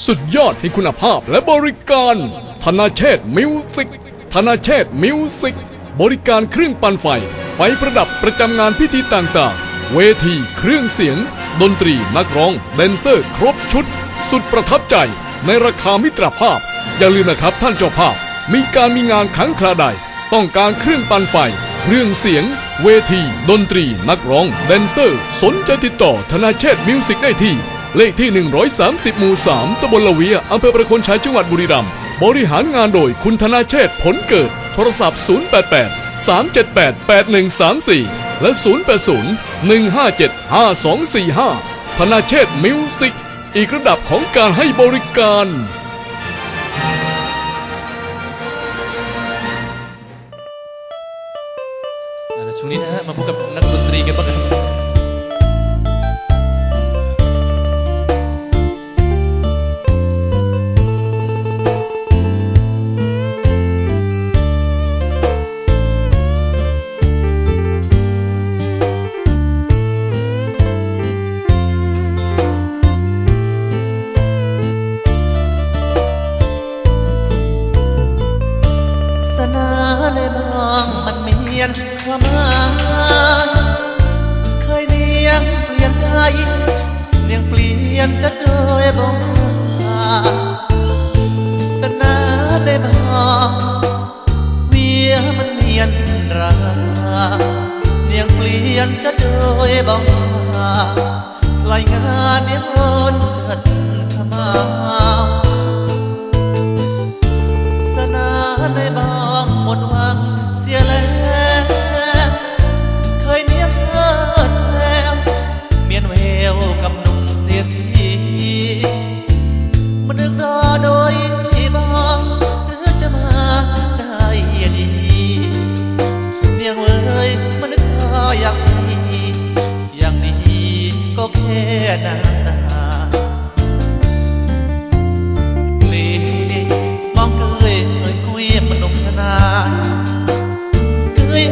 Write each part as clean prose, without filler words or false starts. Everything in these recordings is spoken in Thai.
สุดยอดให้คุณภาพและบริการธนาเชษฐ์มิวสิกธนาเชษฐ์มิวสิกบริการเครื่องปั่นไฟประดับประจำงานพิธีต่างๆเวทีเครื่องเสียงดนตรีนักร้องแดนเซอร์ครบชุดสุดประทับใจในราคามิตรภาพอย่าลืมนะครับท่านเจ้าภาพมีงานครั้งคราใดต้องการเครื่องปั่นไฟเครื่องเสียงเวทีดนตรีนักร้องแดนเซอร์สนใจติดต่อธนาเชษฐ์มิวสิกได้ที่เลขที่130หมู่3ตำบลละเวียอำเภอประโคนชัยจังหวัดบุรีรัมย์บริหารงานโดยคุณธนาเชษฐ์ผลเกิดโทรศัพท์088 378 8134และ080 157 5245ธนาเชษฐ์มิวสิกอีกระดับของการให้บริการช่วงนี้นะฮะมาพบกับนักดนตรีกันบ้างครับสนาในบางมันเมียนความหมายเคยเลี้ยงเปลี่ยนใจเลี้ยงเปลี่ยนจะโดยบอกสนาได้บอกเมียมันเมียนราเลี้ยงเปลี่ยนจะโดยบอกรายงานเลี้ยงคนเกิดขมาสนาได้บอกหมดหวังเสียแล้วเคยเนียบเกิดแล้วเมียนเววกับหนุ่มเสียทีมันนึกรอโดยบอกหรือจะมาได้ดีเนียงเว้ยมันนึกรออย่างดีก็แค่นั้น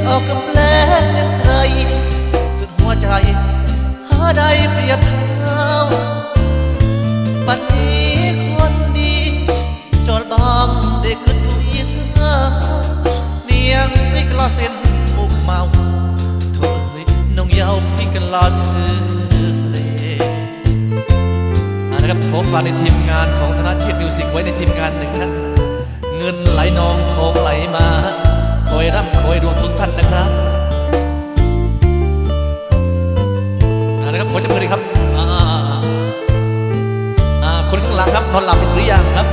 ออกกับแปลงใส่สุดหัวใจหาได้เปรียบเท่าปัจนี้คนดีจอดบ้องได้ขึ้นกุยเสือเนียงไม่กล้าเส้นมุกเมาโถยน้องเยาพี่กันลอดคือเสน่ห์นะครับผมฝากในทีมงานของธนาเชษฐ์มิวสิกไว้ในทีมงานหนึ่งท่านเงินไหลนองทองไหลมาคอยร่ำคอยดวงทุกท่านนะครับนะครับขอจับมือเลยครับคนข้างหลังครับนอนหลับหรือยังครับ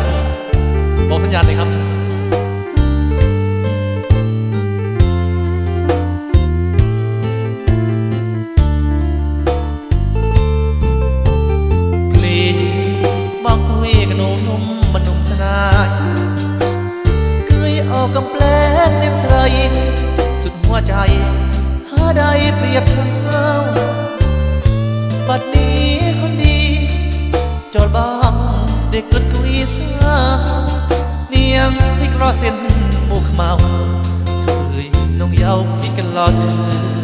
บอกสัญญาณเลยครับเพลงบอกคุยกับหนุ่มมันหนุ่มสนายออกกำแปลงเลี้ยงใส่สุดหัวใจหาได้เปรียบเท่าบัดนี้คนดีจอดบ้างเด็กเกิดกุยสาเนียงพี่กรอเส้นมุกเมาเฮ้ยน้องเยาพี่กันรอเธอ